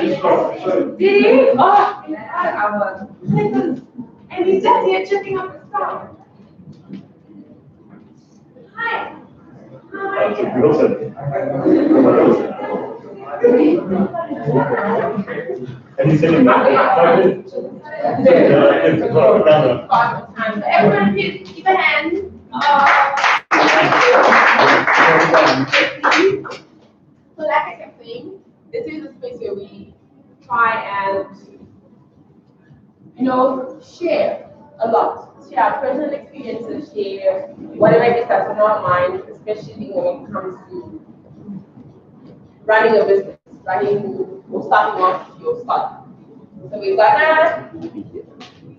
Did he? Oh, and he's just here chipping up his phone. Hi. How are you? And he's saying that. Everyone, please keep a hand. So like I kept saying, this is a space where we try and, share a lot. Share our personal experiences, share whatever it is that's on our mind, especially when it comes to running a business, running or starting off your startup. So we're gonna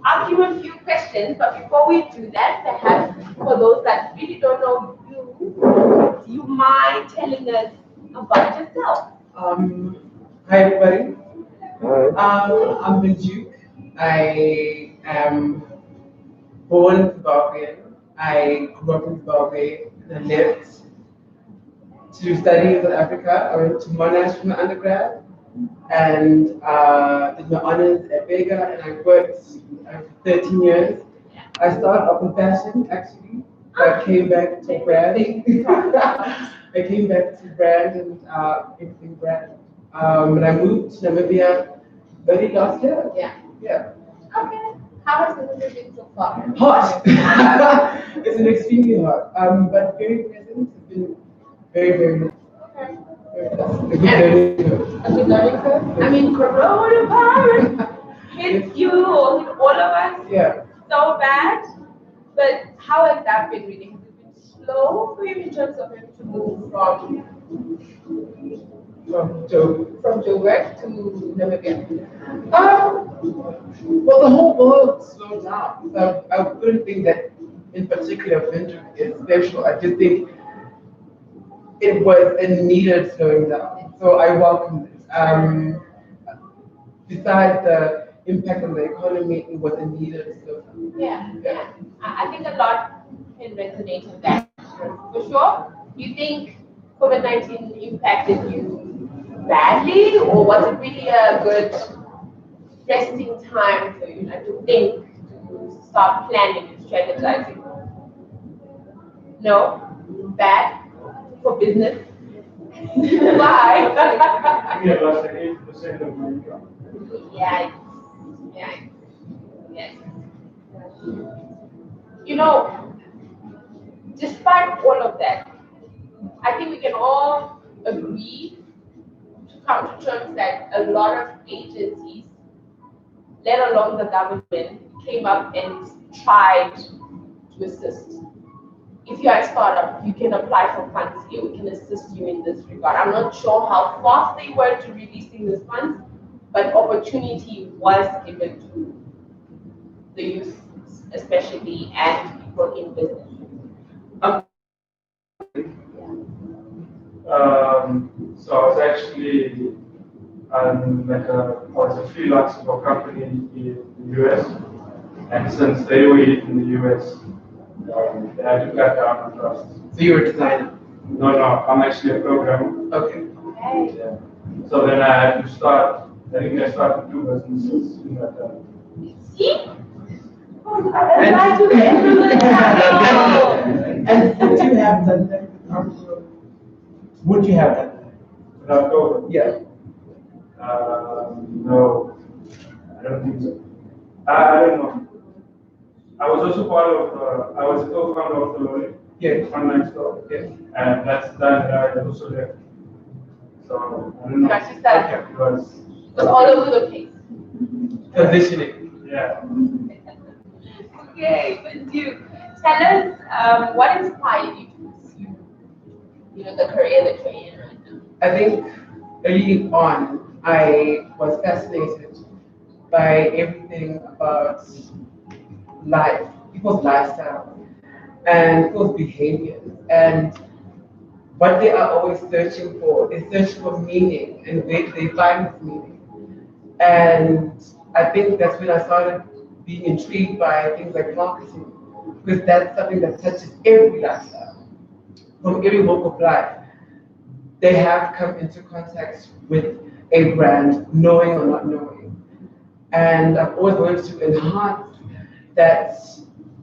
ask you a few questions, but before we do that, perhaps for those that really don't know you, do you mind telling us about yourself? Hi everybody. I'm Vennduke. I am born in Zimbabwe. I grew up in Zimbabwe and I left to study in South Africa. I went to Monash for my undergrad and did my honors at Vega, and I worked for 13 years. I started off in fashion actually. I came back to brand. I came back to brand and everything brand. And I moved to Namibia early last year. Yeah. Okay. How has the been so far? Hot. It's been extremely hot. But very pleasant. It's been very nice. Okay. Very nice. A good learning curve. A good learning curve? I mean, coronavirus hit you or hit all of us Yeah. so bad. But how has that been really? Has it been slow for you in terms of having to move from Joburg to Namibia? Well, the whole world slowed down. So I wouldn't think that in particular Vennduke is special. I just think it was a needed slowing down. So I welcome it. Besides the impact on the economy, it was a needed slowdown. Yeah. I think a lot can resonate with that. For sure. You think COVID-19 impacted you badly, or was it really a good resting time for you, to think, to start planning and strategizing? No? Bad? For business? Why? Yeah, that's like 8% of my income. Yeah. Despite all of that, I think we can all agree to come to terms that a lot of agencies, let alone the government, came up and tried to assist. If you are a startup, you can apply for funds here. We can assist you in this regard. I'm not sure how fast they were to releasing these funds, but opportunity was given to the youth, especially, and people in business. So I was actually I was a freelancer for a company in the US, and since they were in the US, they had to cut down on costs. So you're a designer? No, I'm actually a programmer. Okay. Yeah. So then I had to start. I think I started 2 businesses in that time. See? And would you have done that? Would you have done that? Without COVID? Yeah. No, I don't think so. I don't know. I was also part of, I was a co-founder of Dololo, online store. Yes. And that's done, and I also left. So, I don't know. It was all over the place. Transitioning. Yeah. Okay, Vennduke, tell us what inspired you to pursue, the career that you're in right now? I think early on, I was fascinated by everything about life, people's lifestyle, and people's behaviors, and what they are always searching for. They search for meaning, and they find this meaning. And I think that's when I started being intrigued by things like marketing, because that's something that touches every lifestyle, from every walk of life. They have come into contact with a brand, knowing or not knowing. And I've always wanted to enhance that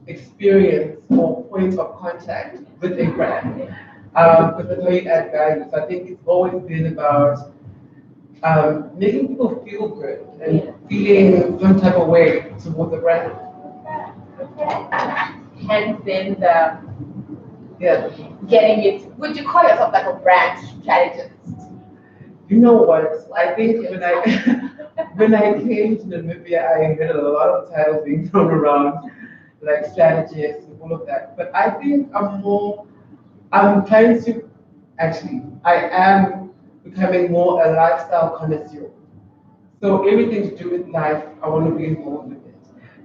experience or point of contact with a brand. Because that's how you add value. So I think it's always been about making people feel good and feeling some type of way towards the brand. Hence then the Yeah. getting it. Would you call yourself like a brand strategist? You know what? I think when I when I came to Namibia, I heard a lot of titles being thrown around, like strategist and all of that. But I think I'm trying to, actually, I am becoming more a lifestyle connoisseur. So everything to do with life, I want to be involved with it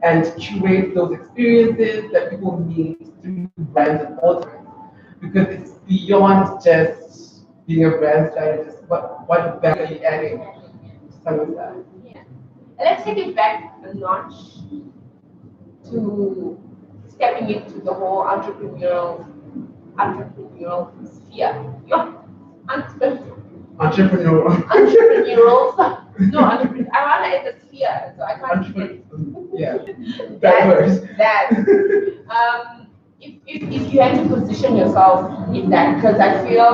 and curate those experiences that people meet through brands and authors. Because it's beyond just being a brand strategist. What value are you adding to some of that? Yeah. And let's take it back a notch to stepping into the whole entrepreneurial sphere. Entrepreneurial. Entrepreneurial. No, entrepreneur. I rather in the sphere, so I can't. Yeah. That if you had to position yourself in that, because I feel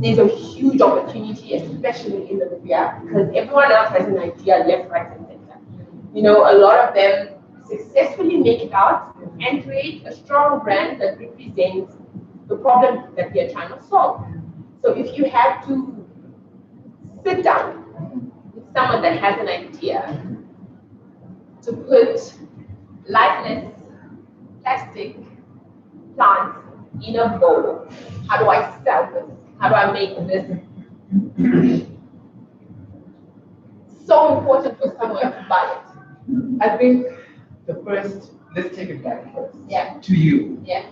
there's a huge opportunity, especially in the media, because everyone else has an idea left, right, and center. You know, a lot of them successfully make it out and create a strong brand that represents the problem that they're trying to solve. So if you have to sit down with someone that has an idea to put lifeless plastic plants in a bowl, how do I sell this? How do I make this so important for someone to buy it? I think let's take it back first. Yeah. To you. Yeah.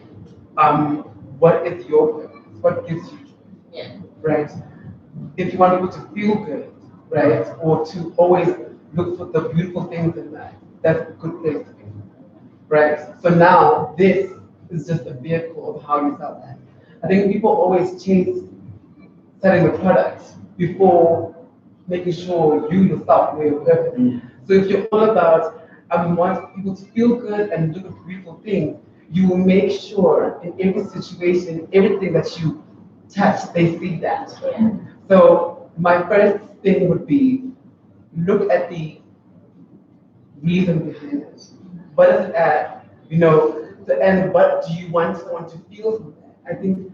What is your purpose? What gives you joy? Yeah. Right? If you want people to feel good, right? Or to always look for the beautiful things in life, that's a good place to be. Right? So now this is just a vehicle of how you sell that. I think people always chase selling the product before making sure you yourself know your purpose. So if you're all about I want people to feel good and look at beautiful things, you will make sure in every situation, everything that you touch, they see that. Yeah. So my first thing would be look at the reason behind it. What does it add? And what do you want someone to feel from that? I think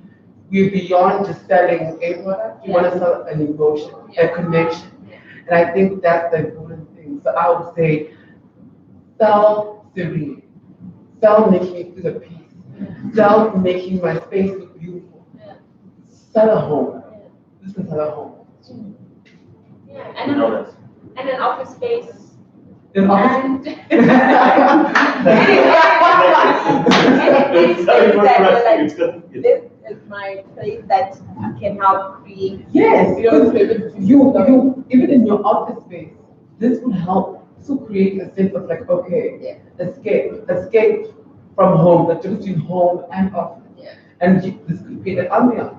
we're beyond just selling a product. We want to sell an emotion, a connection. And I think that's the important thing. So I would say sell serene. Sell making me feel at peace. Sell making my space look beautiful. Sell a home. This is sell a home. Yeah, and an office space. An office. And this is my place that can help create. Yes, you even in your office space, this would help to create a sense of like, okay, escape from home, the difference between home and office. Yeah. And this could create an ambiance.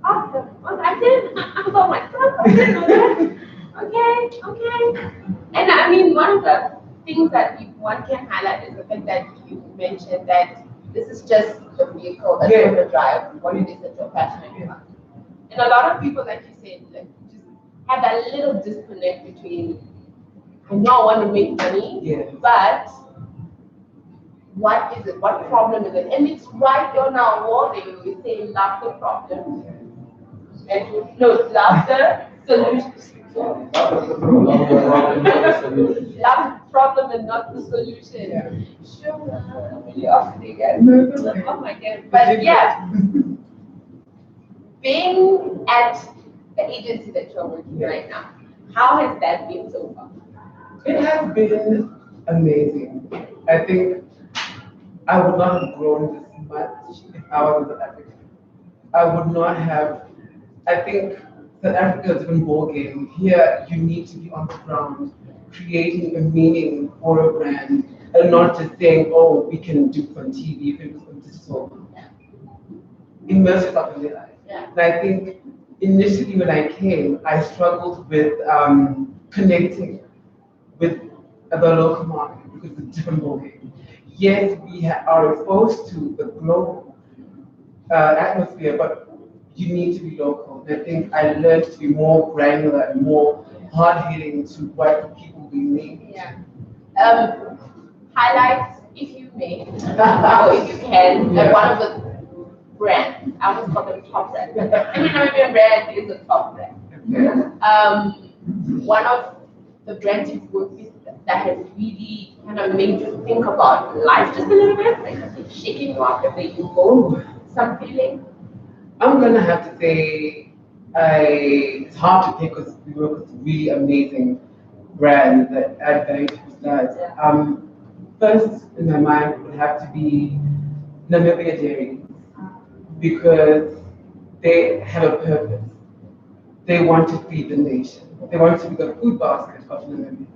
Awesome. I didn't. I was all myself. I didn't know that. Okay. And I mean, one of the things that one can highlight is the fact that you mentioned that this is just the vehicle that's going to drive what it is that you're passionate about. And a lot of people, like you said, like just have that little disconnect between, I know I want to make money, but what is it? What problem is it? And it's right there on our wall. We say love the problem. And love the solution. Love the problem and not the solution. Sure, I'm really off the again. Oh my god. But yeah, being at the agency that you're working right now, how has that been so far? It has been amazing. I think I would not have grown this much if I was in South Africa. I would not have. I think South Africa is a different ballgame. Here, you need to be on the ground, creating a meaning for a brand, and not just saying, "Oh, we can do it on TV, we can do it on digital." Immerse yourself in their life. Yeah. And I think initially when I came, I struggled with connecting with the local market because it's a different ballgame. Yes, we are exposed to the global atmosphere, but you need to be local. And I think I learned to be more granular and more hard-hitting to what people we need. Yeah. Highlights, if you may, or if you can, like one of the brands. I almost call them top brands. Every Namibian brand is a top brand. One of the brands you've worked with that has really kind of made you think about life just a little bit, like shaking you up and making you go some feeling. I'm gonna have to say, it's hard to pick because we work with really amazing brands that add value to people's lives. First in my mind would have to be Namibia Dairy because they have a purpose. They want to feed the nation. They want to be the food basket of Namibia,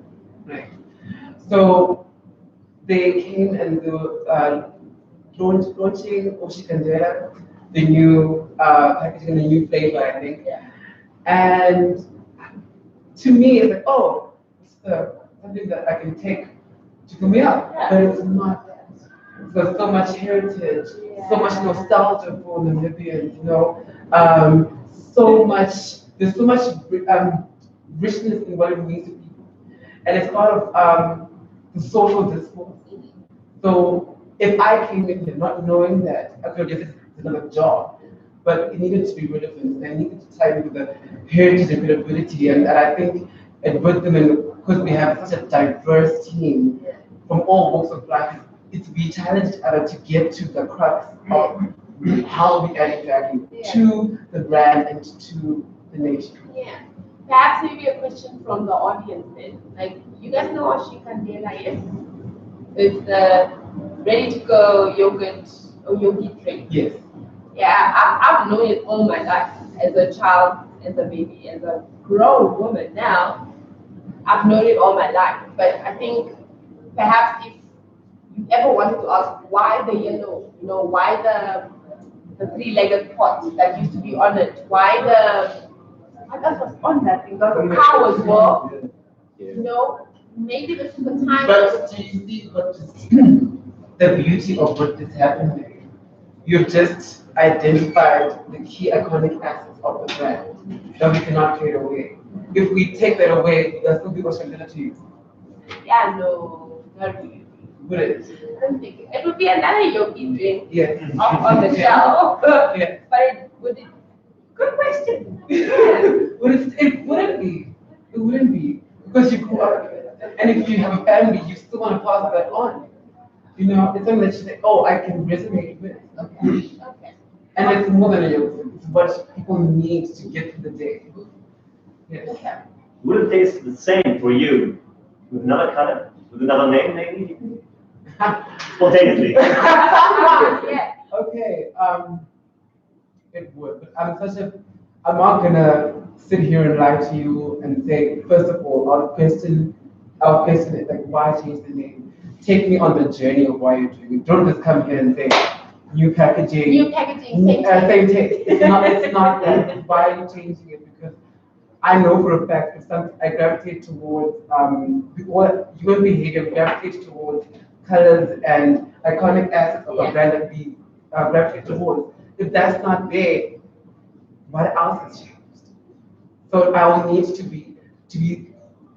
right? So they came and they were launching Oshikandera, the new packaging, the new flavor, I think. Yeah. And to me, it's like, oh, it's something that I can take to the meal, but it's not that. There's so much heritage, so much nostalgia for Namibians, you know. There's so much richness in what it means to people. And it's part of the social discourse. So if I came in here not knowing that, I could have just another job, but it needed to be relevant and I needed to tie into the heritage and credibility. And I think at Weathermen, because we have such a diverse team from all walks of life, we challenge each other to get to the crux of how we add value to the brand and to the nation. Yeah. Perhaps maybe a question from the audience then. Like, you guys know what Shikandela is? It's the ready-to-go yogurt or yogi drink. Yes. Yeah, I've known it all my life. As a child, as a baby, as a grown woman now, I've known it all my life. But I think perhaps if you ever wanted to ask why the yellow, you know, why the three-legged pot that used to be on it, why what else was on that thing? There was a cow as well. You know, maybe this is the time. But do you see what the beauty of what is happening? You've just identified the key iconic assets of the brand that we cannot trade away. If we take that away, there'll still be Oshikandela to use. Yeah, no, not really. Would it? I don't think it would be another yogi drink Yes. on the shelf. Yeah. But good question. But it wouldn't be. It wouldn't be. Because you grew up with it. And if you have a family, you still want to pass that on. You know, it's something that you say, oh, I can resonate with. Okay. And it's more than a yogurt. It's what people need to get through the day. Yes. Okay. Would it taste the same for you with another color, with another name, maybe? Spontaneously. Yeah. Okay. It would, but I'm not gonna sit here and lie to you and say, first of all, I'll question it, like why change the name? Take me on the journey of why you're doing it. Don't just come here and say, new packaging. New packaging, same Same taste. It's not that. Why are you changing it? Because I know for a fact it's something I gravitate towards, human behavior gravitates towards colors and iconic assets of a brand that we gravitate towards. If that's not there, what else has changed? So I will need to be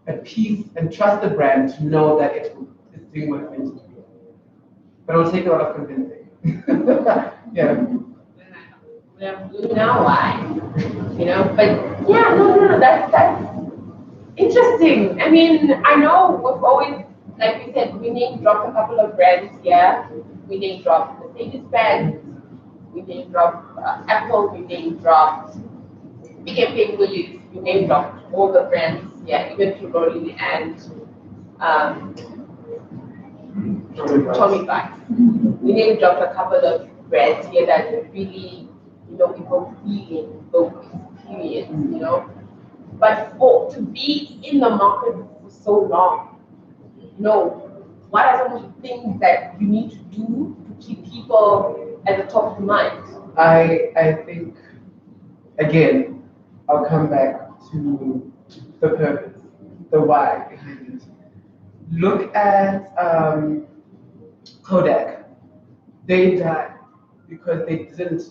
at peace and trust the brand to know that it's doing what it's meant to do. But it will take a lot of convincing. Yeah. You know why? You know, but yeah, no, that's interesting. I mean, I know we've always, like we said, we name dropped a couple of brands here. We name dropped the Mercedes brand. We name dropped Apple. We name dropped BKP Willies. We name dropped all the brands. Yeah, even Dololo and Tommy Bikes. We name dropped a couple of brands here that really, you know, people feeling those experience, you know. But to be in the market for so long, you know, what are some of the things that you need to do to keep people at the top of mind? I think, again, I'll come back to the purpose, the why behind it. Look at Kodak. They died because they didn't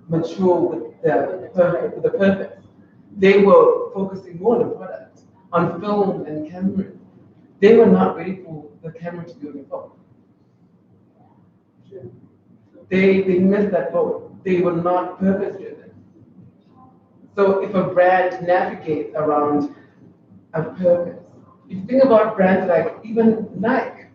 mature with the purpose. They were focusing more on the product, on film and camera. They were not ready for the camera to be on the phone. They missed that boat. They were not purpose driven. So if a brand navigates around a purpose, if you think about brands like even Nike,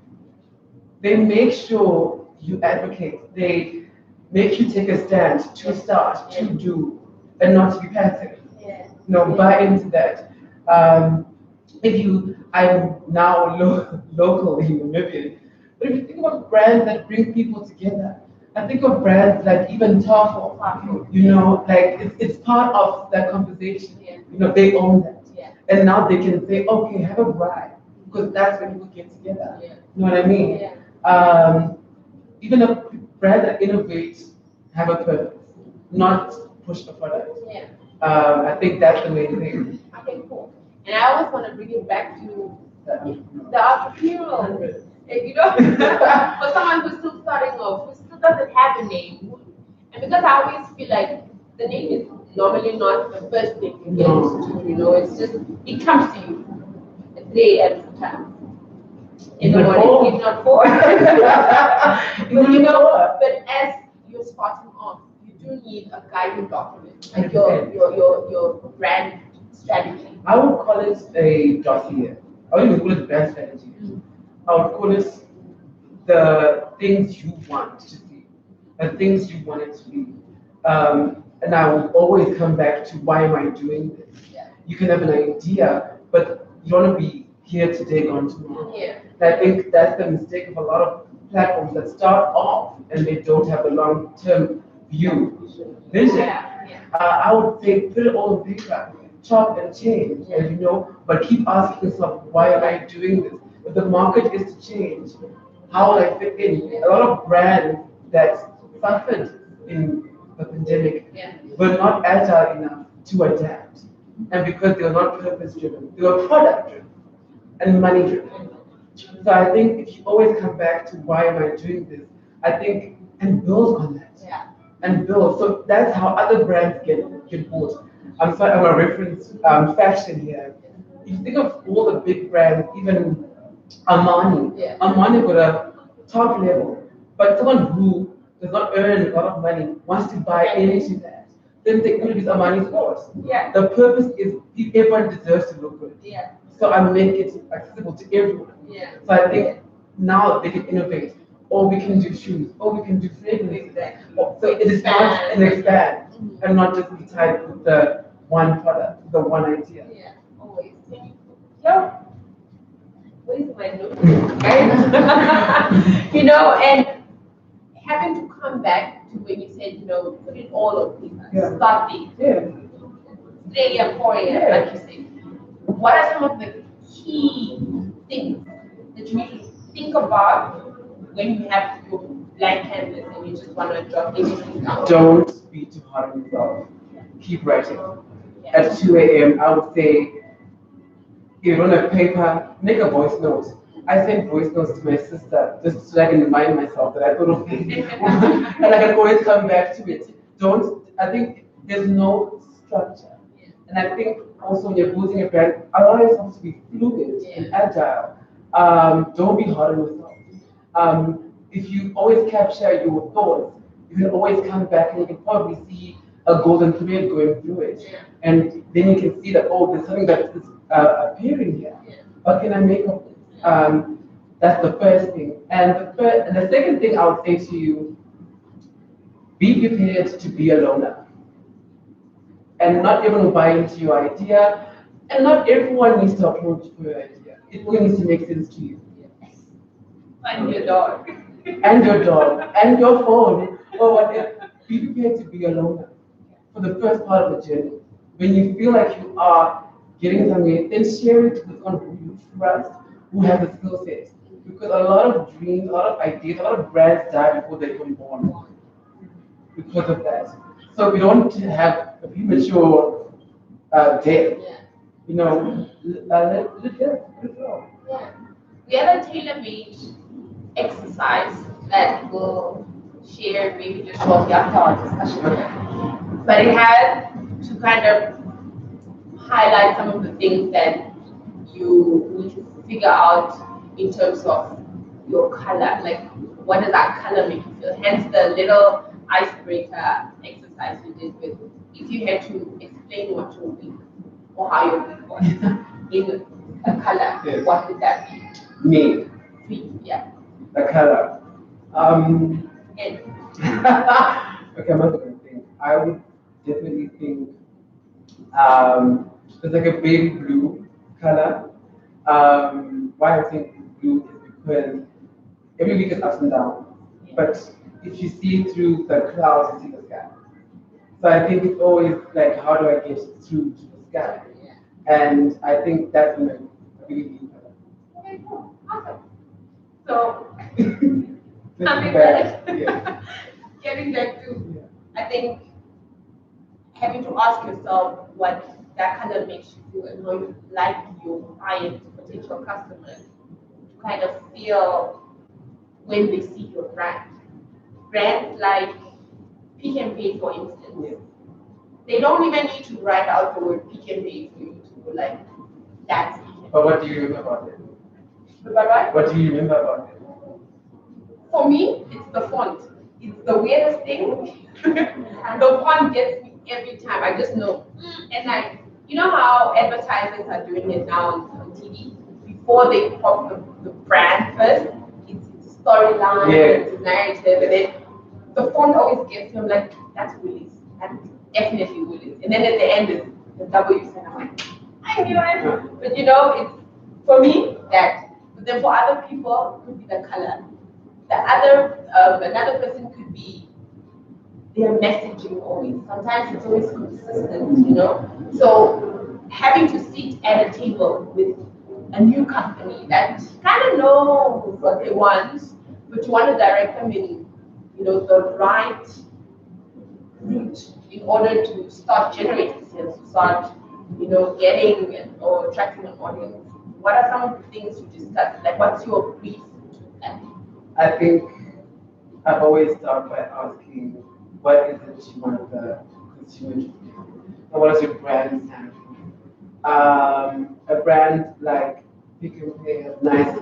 they make sure you advocate. They make you take a stand to start, to do, and not to be passive. Yeah. Buy into that. I'm now local in Namibia, but if you think about brands that bring people together, I think of brands like even Tafel, like it's part of that conversation. Yeah. They own that. Yeah. And now they can say, okay, have a bride, because that's when people get together. Yeah. You know what I mean? Yeah. Even a brand that innovates have a purpose, not push a product. Yeah. I think that's the main thing. Okay, cool. And I always want to bring it back to the entrepreneurial. For someone who's still starting off, who still doesn't have a name, and because I always feel like the name is normally not the first thing you get into, it's just, it comes to you at 3 a.m. sometimes. In the morning, if not 4. But as you're starting off, you do need a guiding document, like your brand strategy. I would call it a dossier. I wouldn't even call it brand strategy. I would call it the things you want to see, the things you want it to be. And I will always come back to why am I doing this? Yeah. You can have an idea, but you don't want to be here today, gone tomorrow. Yeah. And I think that's the mistake of a lot of platforms that start off and they don't have a long-term view, vision. Yeah. I would say put it all on paper, chop and change, and but keep asking yourself, why am I doing this? If the market is to change, how will I fit in? A lot of brands that suffered in the pandemic were not agile enough to adapt. And because they were not purpose driven, they were product driven and money driven. So I think if you always come back to why am I doing this, I think, and build on that. Yeah. And build. So that's how other brands get bought. I'm sorry, I'm going to reference fashion here. If you think of all the big brands, even Armani, Armani got a top level, but someone who does not earn a lot of money wants to buy into that, then they could use Armani stores. Yeah. The purpose is everyone deserves to look good. Yeah. So I make it accessible to everyone. Yeah. So I think now they can innovate, or we can do shoes, or we can do fragrances. So it is not an expand, and not just be tied with the one product, the one idea. Yeah, always. Yo, what is my note? Right? And having to come back to when you said, put it all on paper, start there. 3 a.m., 4 a.m., like you said. What are some of the key things that you need to think about when you have your blank canvas and you just want to drop everything down? Don't be too hard on yourself. Keep writing. At 2 a.m., I would say, if you don't have paper, make a voice note. I send voice notes to my sister just so I can remind myself that I thought of this. And I can always come back to it. I think there's no structure. And I think also when you're building a brand, allow yourself to be fluid and agile. Don't be hard on yourself. If you always capture your thoughts, you can always come back and you can probably see a golden thread going through it. And then you can see that, there's something that is appearing here. What can I make of this? That's the first thing. And the second thing I would say to you, be prepared to be a loner. And not everyone will buy into your idea, and not everyone needs to approach you for your idea. It only needs to make sense to you. And your dog. And your dog, and your phone, or whatever. Be prepared to be a loner for the first part of the journey. When you feel like you are getting somewhere, then share it with someone who you trust, who has the skill set. Because a lot of dreams, a lot of ideas, a lot of brands die before they're even born. Because of that. So we don't have a premature depth. Yeah. You know, let it go. Yeah. We have a tailor-made exercise that we'll share maybe just shortly after our discussion. But it has to kind of highlight some of the things that you need to figure out in terms of your color. Like, what does that color make you feel? Hence the little icebreaker exercise we did with, if you had to explain what your week or how your week was in a color, Yes. what would that be? Me, Three, yeah. the color. And Okay, I'm not gonna think. I would definitely think it's like a baby blue color. Why I think blue is because every week is ups and downs, but if you see through the clouds, you see the sky. So I think it's always like, how do I get through to the sky? yeah. And I think that's when I really blue color. Okay, cool. Awesome. So This coming is bad. back, Yeah. getting back to, Yeah. I think having to ask yourself what that color makes you feel and how you like your client, potential customers, to kind of feel when they see your brand. Brands like Pick and Pay, for instance, Yeah. they don't even need to write out the word Pick and Pay for you to go like, that's Pick and Pay. But what do you remember about it? But what? What do you remember about it? For me, it's the font. It's the weirdest thing. The font gets me every time. I just know. And you know how advertisers are doing it now on TV? Before they pop the brand first, it's a storyline, Yeah. it's a narrative, and then the font always gets me. I'm like, that's Willis. That's definitely Willis. And then at the end, it's the W, and I'm like, I knew it. But you know, it's for me that. But then for other people, it could be the color. The other, another person could be their messaging always. Sometimes it's always consistent, you know. So having to sit at a table with a new company that kind of knows what they want, but you want to direct them in, you know, the right route in order to start generating sales, to start, you know, getting or attracting an audience. What are some of the things you discussed? Like, what's your brief to that? I think I always start by asking, what is it you want the consumer to feel? And what does your brand stand for? A brand like Pick and Pay has nice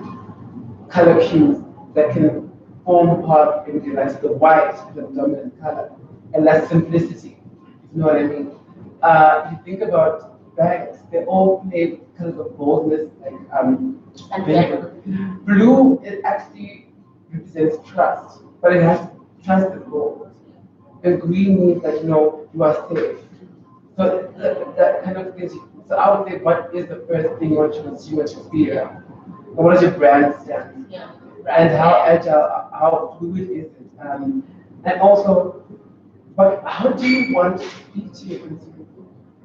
color cues that can form part of everyday life. So the white is the dominant color, and that's simplicity. You know what I mean? You think about bags, they all play colors of boldness, like And blue, it actually represents trust, but it has trust is bold. And green means that you are safe. So that kind of things. So I would say, what is the first thing you want your consumer to feel? And what does your brand stand? yeah. And how agile, how fluid is it? And also, but how do you want to speak to your consumer?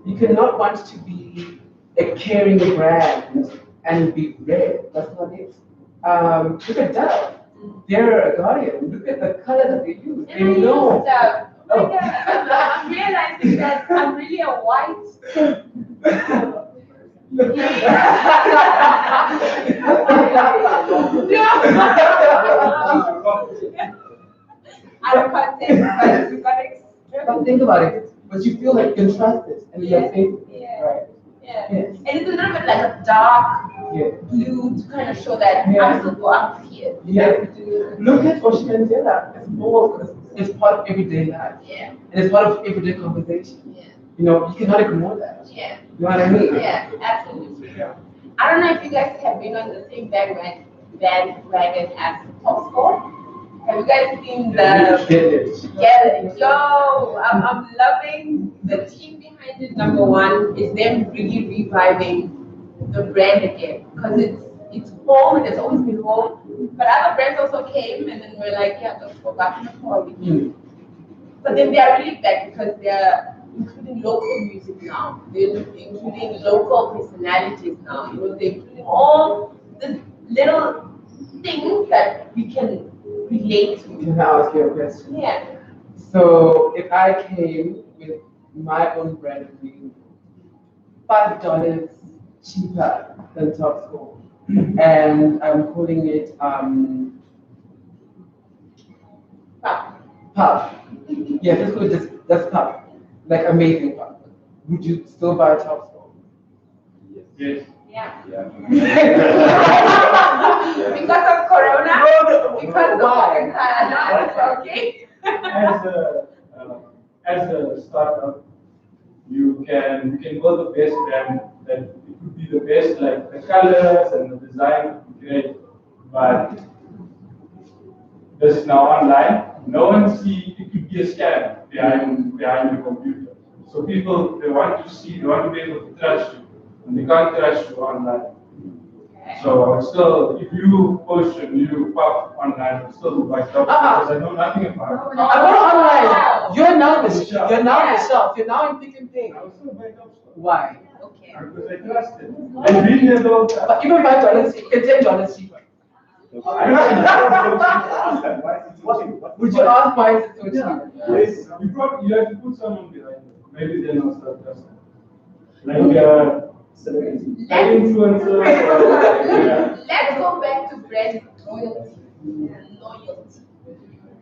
You cannot want to be a caring brand and be red. That's not it. Look at Dove. They're a guardian. Look at the color that they use. They And I know. use that. Oh my God, I'm realizing that I'm really a white. I don't content, but we got But think about it. But you feel like you can trust it and you're safe. Yeah. Right. Yeah. Yes. And it's a little bit like a dark Yeah. blue to kind of show that Yeah. I'm still up here. Yeah. Look at Ocean Mandela. It's bold. It's part of everyday life. Yeah. And it's part of everyday conversation. Yeah. You cannot ignore that. Yeah. You know what I mean? Yeah, absolutely. I don't know if you guys have been on the same bandwagon as Top Score. Have you guys seen the? Get Yeah, yo, I'm loving the team behind it. Number one is them really reviving the brand again because it's home and it's always been home. But other brands also came and then we're like, yeah, let's go back to the home. But then they are really back because they're including local music now. They're including local personalities now. They're including all the little things that we can relate to. Can I ask you a question? Yeah. So if I came with my own brand of green, $5 cheaper than Top Score, and I'm calling it Puff. Yeah, let's go just Puff, like amazing Puff. Would you still buy Top Score? Yes. Yeah. Yeah. Because of Corona? Because of Why? okay. As a startup, you can build the best brand that it could be the best, like the colors and the design would be great, but this is now online. No one see it could be a scam behind the computer. So people they want to be able to trust you, and they can't trust you online. So still, if you post your new puff online, I'm still like because I know nothing about it. I went online. You're now the shop. You're now the shop. You're now in Pick and Pay. I will still buy Top Score. Why? Okay. Because I trust it. I've been there the whole time. But even $5, $10 cheaper. Would you ask why is it so cheap? Yes, you have to put someone behind it. Maybe then I'll start trusting. Like influencer. Let's go back to brand loyalty.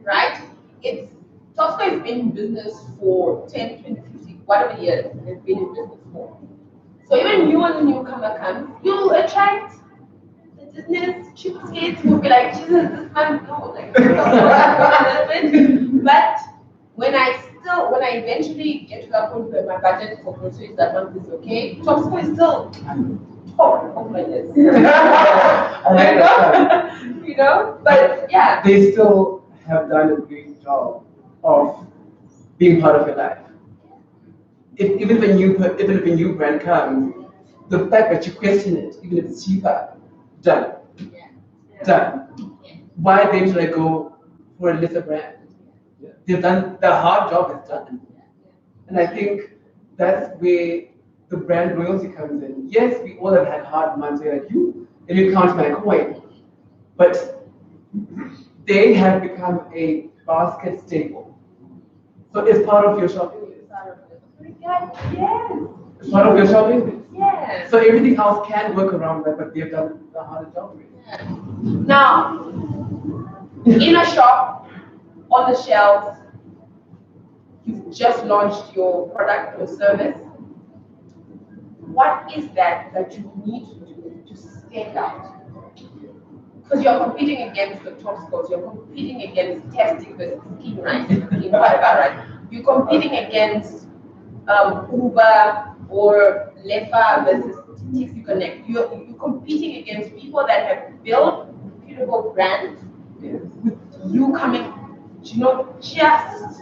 Right? Tosco has been in business for 10, 20, 50, whatever years it's been in business for. So even when a newcomer comes, you'll attract the business cheapskates who will be like, Jesus, this man, no, like, but when I eventually get to that point where my budget for groceries that month is okay, Tosco is still top of my list. You know? But yeah. They still have done a great job of being part of your life. Even if a new brand comes, the fact that you question it, even if it's cheaper, done. Done. Why then should I go for a lesser brand? They've done the hard job is done. And I think that's where the brand loyalty comes in. Yes, we all have had hard months where like you count my coin. But they have become a basket staple. So it's part of your shopping list. Yes. It's part of your shopping list. Yes. So everything else can work around that, but they've done the harder job with it. Now, in a shop, on the shelves, you've just launched your product or service. What is that you need to do to stand out? Because you're competing against the top scores, you're competing against testing versus skin rice, right? You're competing against Uber or Lefa versus Tixi Connect. You're competing against people that have built reputable brands with you coming, just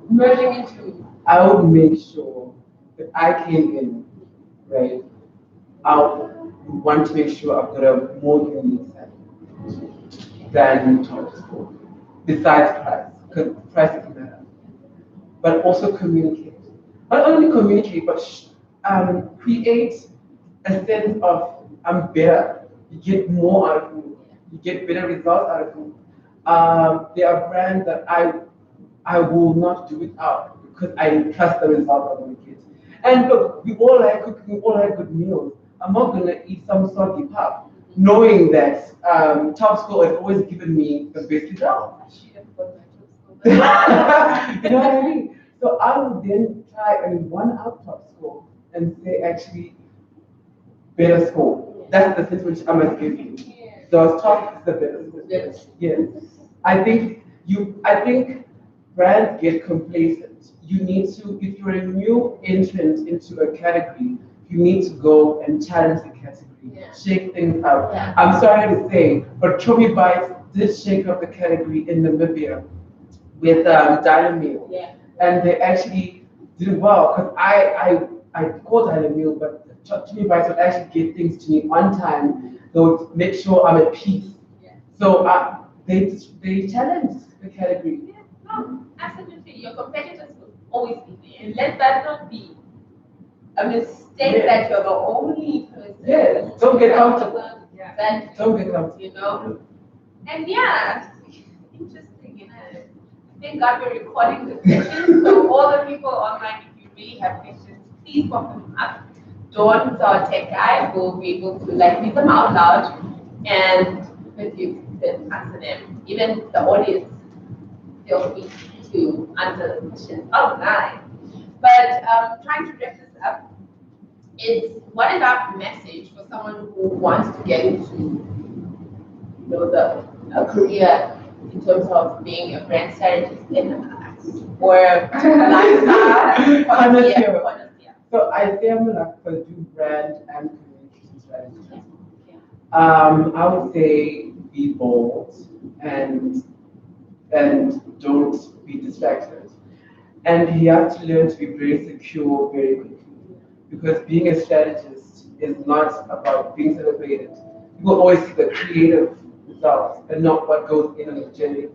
merging into. I would make sure if I came in, right, I would want to make sure I've got a more unique selling than top score. Besides price, because price doesn't matter. But also communicate. Not only communicate, but create a sense of I'm better. You get more out of me. You get better results out of me. There are brands that I will not do without because I trust the result I'm going to get. And look, we all like cooking, we all like good meals. I'm not going to eat some soggy puff, knowing that Top Score has always given me the best result. You know what I mean? So I would then try and one up Top Score and say actually better score. That's the sense which I must give you. So top is the better score. Yes. I think brands get complacent. You need to, if you're a new entrant into a category, you need to go and challenge the category, shake things up. Yeah. I'm sorry to say, but Chomi Bites did shake up the category in Namibia with Dynamil. Yeah. And they actually did well because I called Dynamil, but Chomi Bites would actually get things to me on time. They would make sure I'm at peace. Yeah. So they challenged the category. Yeah. No, absolutely. Your competitors will always be there. And let that not be a mistake that you're the only person. Yeah, don't get comfortable. That, Don't get comfortable. And yeah, interesting. Thank God we're recording this session. So all the people online, if you really have questions, please pop them up. Dawn, our tech guy, will be able to like read them out loud and with you can answer them. Even the audience feel free to answer the questions online. But trying to wrap this up, what is our message for someone who wants to get into a career in terms of being a brand strategist or lifestyle connoisseur? So I say I'm gonna do brand and communication strategy. I would say be bold and don't be distracted. And you have to learn to be very secure very quickly. Because being a strategist is not about being celebrated. You will always see the creative results and not what goes in on the journey.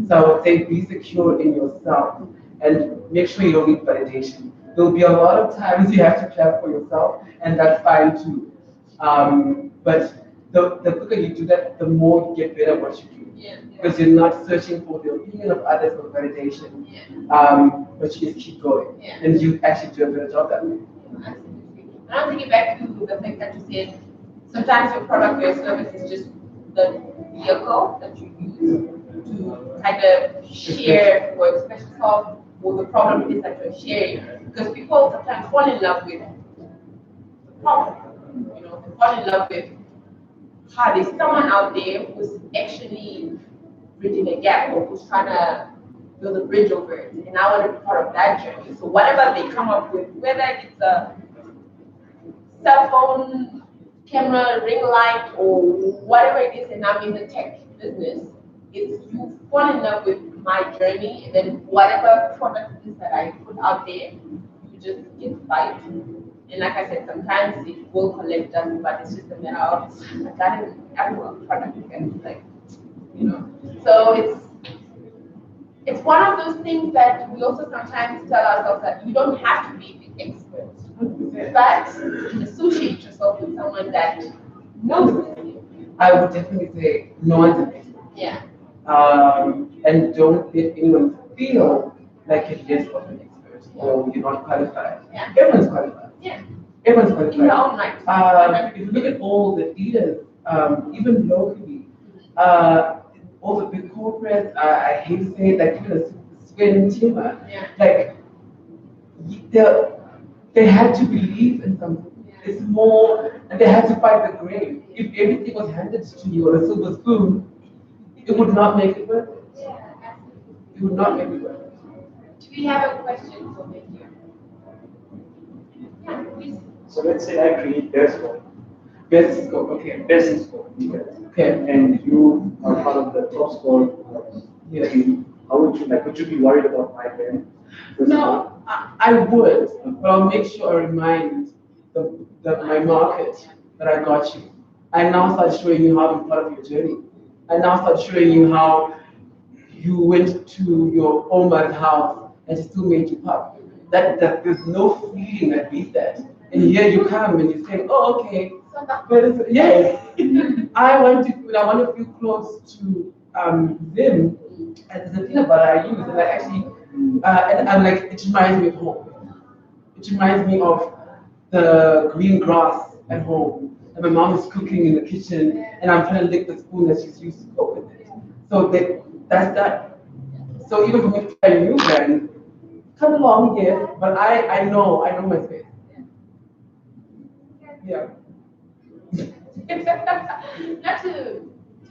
So I would say be secure in yourself and make sure you don't need validation. There'll be a lot of times you have to clap for yourself, and that's fine too. But the quicker you do that, the more you get better at what you do. Because you're not searching for the opinion of others for validation, but you just keep going, and you actually do a better job that way. Absolutely. And I'll take it back to the thing that you said. Sometimes your product or your service is just the vehicle that you use to kind of share or express yourself, or the problem is that you're sharing. Because people sometimes fall in love with the problem. They fall in love with how there's someone out there who's actually bridging a gap or who's trying to build a bridge over it. And I want to be part of that journey. So whatever they come up with, whether it's a cell phone, camera, ring light, or whatever it is, and I'm in the tech business, it's you fall in love with my journey, and then whatever product it is that I put out there, you just inspire. And like I said, sometimes it will collect us, but it's just a matter of that is actual product again, So it's one of those things that we also sometimes tell ourselves that you don't have to be the expert, but associate yourself with someone that knows this. I would definitely say no one's an expert. Yeah. And don't let anyone feel like you're less of an expert or you're not qualified. Yeah. Everyone's qualified. Yeah. Everyone's qualified. In your own right. If you look at all the leaders, even locally, all the big corporates, I hate to say it, like even a Sven Timmer, like they had to believe in something. It's more, and they had to fight the grain. If everything was handed to you on a silver spoon, it would not make it worth it. It would not make it worth it. Do we have a question for me here? Yeah, please. So let's say I create best score. Best score, okay. Best score. Okay. And you are part of the top score. Yes. How would you be worried about my brand? No, I would, but I'll make sure I remind my market that I got you. I now start showing you how I'm part of your journey. I now start showing you how you went to your Oma's house and she still made you puff. That there's no feeling that beats that. And here you come and you say, oh, okay. But yes, I want to feel close to them as the peanut butter I use, and I actually, and I'm like, it reminds me of home. It reminds me of the green grass at home, and my mom is cooking in the kitchen, and I'm trying to lick the spoon that she's used to cook with it. So that's that. So even for me to try a new brand, come along, yes, but I know my space. Yeah. Not to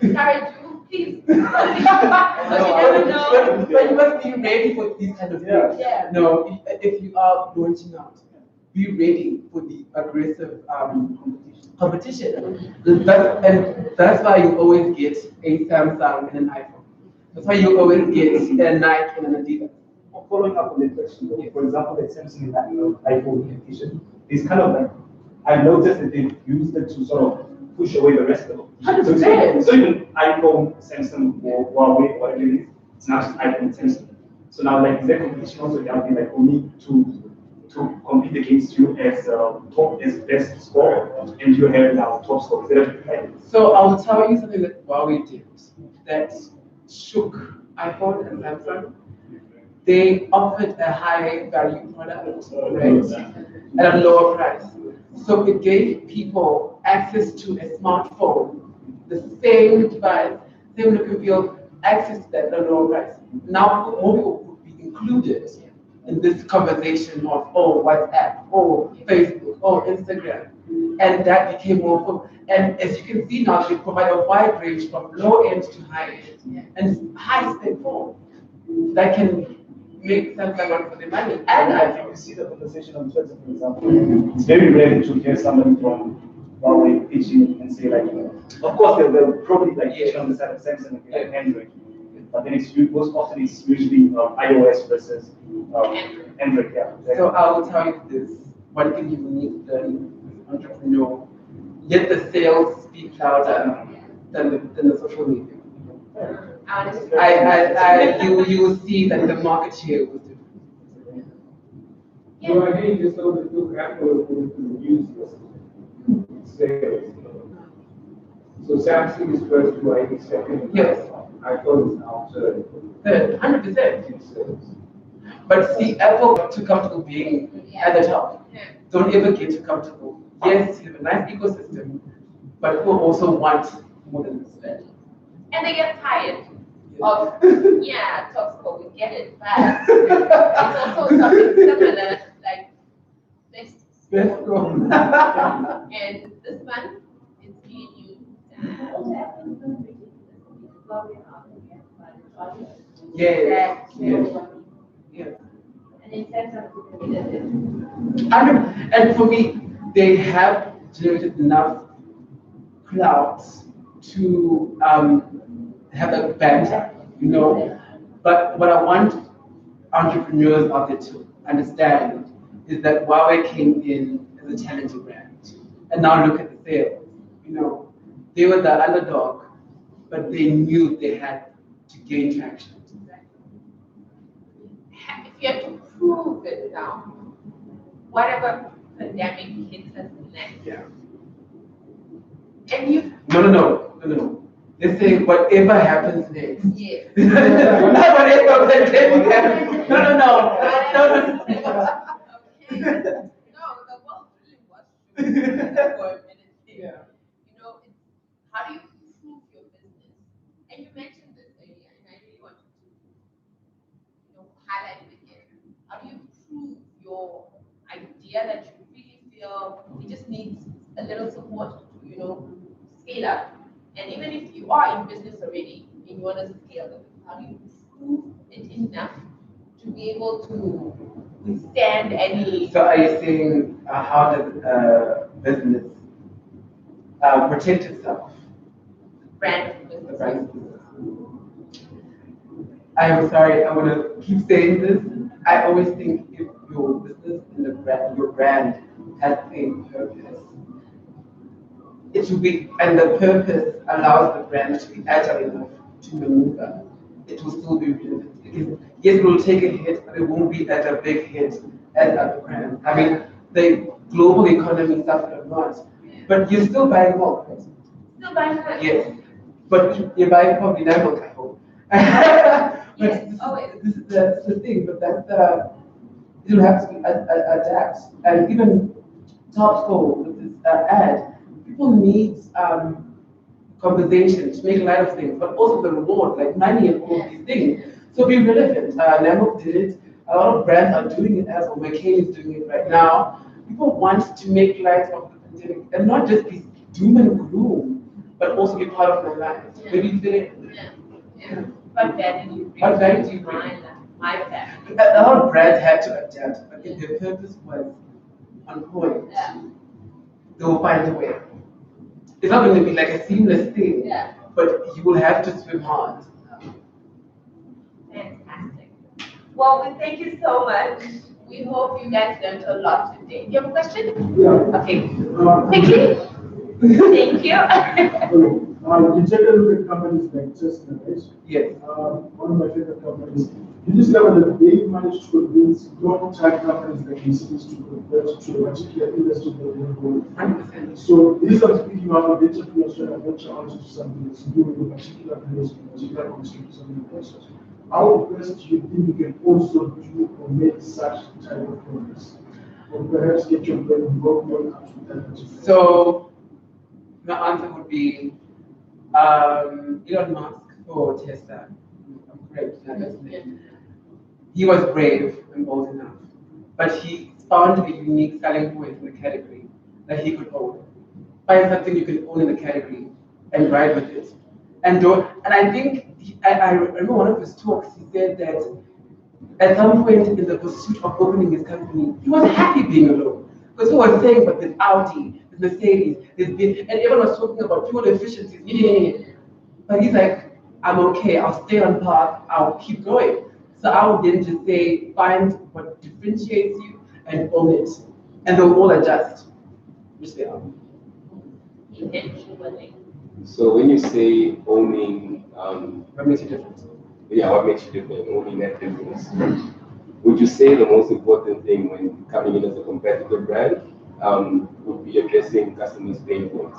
encourage you, please. But you never know. But you must be ready for these kind of things. Yeah. No, if you are launching out, be ready for the aggressive competition. That's why you always get a Samsung and an iPhone. That's why you always get a Nike and an Adidas. Following up on the question, for example, the Samsung and iPhone competition is kind of like, I've noticed that they've used it to sort of push away the rest of them. 100%. So even iPhone, Samsung, or Huawei, whatever it is, it's not just iPhone, Samsung. So now, like, is there competition also helping, like, only to compete against you as best score, and you have now top score? Is that right? So I'll tell you something that Huawei did that shook iPhone and Samsung. they offered a high value product, right, at a lower price. So it gave people access to a smartphone, the same device, same look and feel, access to that at a lower price. Now more people would be included in this conversation of, oh, WhatsApp, oh, Facebook, oh, Instagram. And that became more, and as you can see now, they provide a wide range from low end to high end, and high spec phone that can make sense for the money. And I think you see the conversation on Twitter, for example. It's very rare to hear somebody from Huawei pitching and say, like, of course, they'll probably like pitch on the side of Samsung and Android. But then most often it's usually iOS versus Android. Yeah. Exactly. So I will tell you this: one thing you need to learn as an entrepreneur, let the sales speak louder than the social media. You will see that the market share was different. So again, just so that look Apple to use sales. So Samsung is first to 82nd. Yes. iPhone is now third. 100%. But see, Apple got too comfortable being at the top. Don't ever get too comfortable. Yes, you have a nice ecosystem, but people also want more than this. And they get tired of, toxic, we get it, but it's also something similar, like this. Let's go. And this one is being Yeah. And for me, they have generated enough clouds to have a banter, But what I want entrepreneurs out there to understand is that Huawei came in as a challenger brand, and now look at the sales. They were the underdog, but they knew they had to gain traction. If you have to prove it now, whatever pandemic hits us next. Yeah. And you. No. They say whatever happens next. Yes. Not whatever pandemic happens. No. Okay. No, the world really was for a minute. Yeah. It's how do you prove your business? And you mentioned this earlier, and I really wanted to, highlight it again. How do you prove your idea that you really feel it just needs a little support to, scale up? And even if you are in business already and you want to scale up, how do you prove it enough to be able to withstand any? So are you saying how does business protect itself? Brand The business. brand business. I'm sorry, I'm gonna keep saying this. I always think if your business and your brand has a purpose, it should be, and the purpose allows the brand to be agile enough to maneuver. It will still be relevant. Because yes, it will take a hit, but it won't be at a big hit as other brands. I mean, the global economy suffered a lot, but you're still buying milk, right? Still buying milk. Yes, but you're buying probably that milk, I hope. Yes, always. That's the thing, but you'll have to adapt. And even top score with this ad, people need conversation to make light of things, but also the reward, like money and all of these things. So be relevant. Namok did it. A lot of brands are doing it as well. McCain is doing it right now. People want to make light of the pandemic and not just be doom and gloom, but also be part of their lives. Yeah. Maybe feel it. Yeah. What value do you bring? What value do you bring? My family. A lot of brands had to adapt, but if their purpose was on point, they will find a way. It's not going to be like a seamless thing, but you will have to swim hard. Fantastic. Well, we thank you so much. We hope you guys learned a lot today. You have a question? Yeah. Okay. Quickly. Thank you. You take a look at companies like Tesla, right? Yes. One of my favorite companies. You discover that they managed to convince long-time companies like Mercedes to convert to a particular industry that they're going. 100%. So these are speaking out of entrepreneurs trying to venture onto something that's new in a particular place, in a particular industry, something like that. how best do you think you can also do or make such type of progress? Or perhaps get your brain involved up to that? So my answer would be Elon Musk for Tesla. I'm correct. He was brave and bold enough, but he found a unique selling point in the category that he could own. Find something you can own in the category and ride with it. And I think I remember one of his talks. He said that at some point in the pursuit of opening his company, he was happy being alone. Because he was saying, but there's Audi, there's Mercedes, and everyone was talking about fuel efficiencies. Yeah. But he's like, I'm okay, I'll stay on path, I'll keep going. So I would then just say, find what differentiates you and own it. And they'll all adjust, which they are. So when you say owning, What makes you different? yeah, what makes you different, owning that difference, would you say the most important thing when coming in as a competitive brand would be addressing customers' pain points?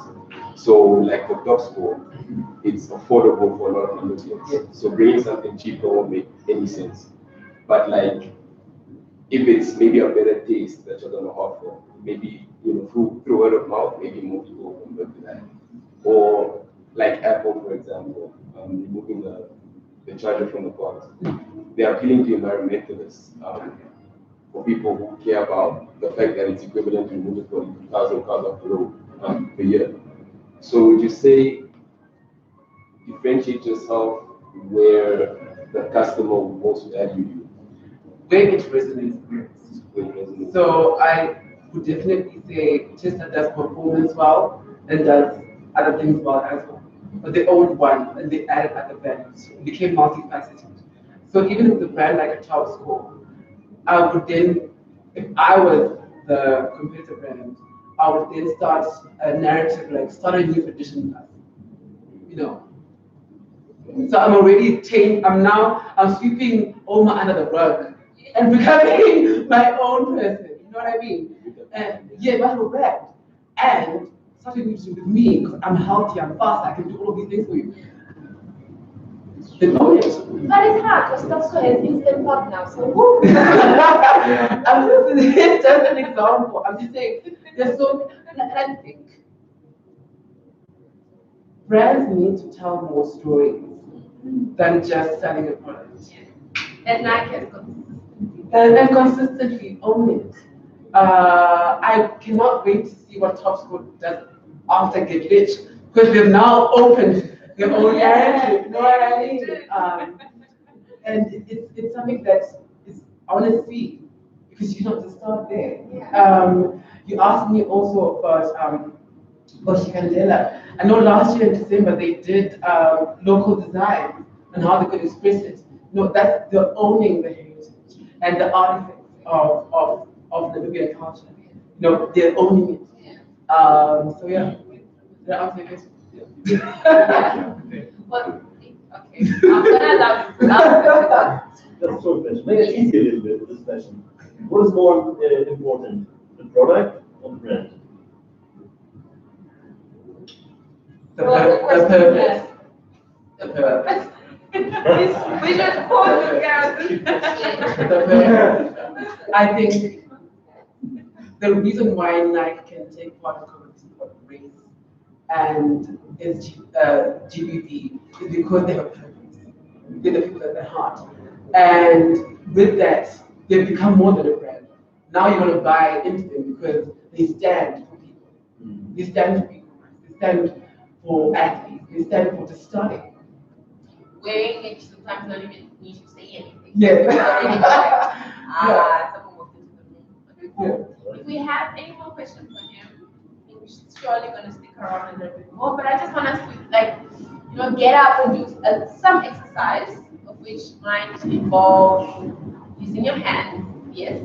So like for top score, it's affordable for a lot of Indians. So bringing something cheaper won't make any sense. But like, if it's maybe a better taste that you're gonna offer, maybe through word of mouth, maybe more people will convert to that. Or like Apple, for example, removing the charger from the box. They are appealing to environmentalists, for people who care about the fact that it's equivalent to removing 40,000 cars off the road per year. So would you say differentiate yourself where the customer will most value you? Where it resonates most. So I would definitely say Tesla does performance well and does other things well as well. But they owned one and they added other values. It became multifaceted. So even with the brand like a top score, I would then, if I was the competitor brand, I would then start a narrative like start a new edition class. So I'm already I'm sweeping Oma under the rug and becoming my own person. You know what I mean? And yeah, my whole brand. And starting with me, because I'm healthy, I'm fast, I can do all of these things for you. Then own it. But it's hard because Costco has instant pot now, so woo. It's just an example. I'm just saying, there's so, and I think brands need to tell more stories than just selling a product. And Nike has and consistently own it. I cannot wait to see what Top Score does after Get Rich, because they've now opened their own narrative. You know what I mean? And it's something that I want to see, because you have to start there. You asked me also about Oshikandela. I know last year in December they did local design and how they could express it. That's they're owning the heritage and the artifacts of Namibian culture. They're owning it. So yeah, that answer your question. Well, okay. I'm gonna allow That's a short question. Maybe it's easier a little bit with this question. What is more important, the product or the brand? The purpose. The purpose. We just pause this I think the reason why Nike can take part in competition for race and GBP is because they have a purpose. They're the people at their heart. And with that, they've become more than a brand. Now you want to buy into them because they stand for people. They stand for people. They stand for athletes. They stand for just starting. Wearing it sometimes not even need to say anything. Yeah. Someone walked into the room. Okay. If we have any more questions for him, we're surely going to stick around a little bit more. But I just want us to, get up and do some exercise, of which might involve using your hands. Yes,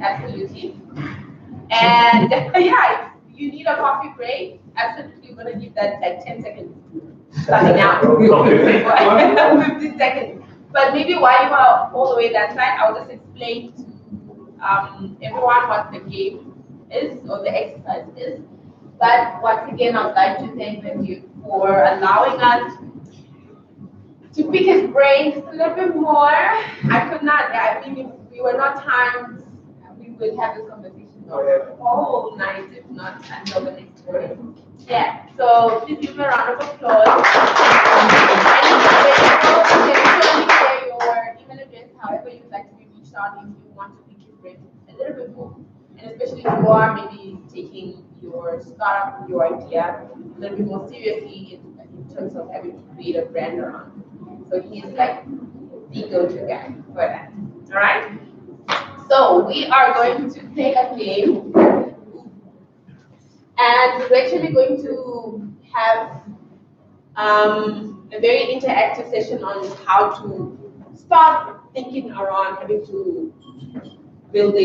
absolutely. And yeah, if you need a coffee break, absolutely, we're going to give that like 10 seconds. Starting now. 15 seconds. But maybe while you are all the way that side, I'll just explain to everyone what the game is or the exercise is. But once again, I would like to thank Vennduke for allowing us to pick his brains a little bit more. I could not, I mean, if we were not timed, we would have this conversation the whole night, if not until the next morning. Yeah, so please give me a round of applause. And if you're available, you can share your email address, however you'd like to be reached out if you want to pick his brains a little bit more. And especially if you are maybe taking your startup, your idea a little bit more seriously in terms of having to create a brand around. So he's like the go-to guy for that. All right. So we are going to play a game, and we're actually going to have a very interactive session on how to start thinking around having to build a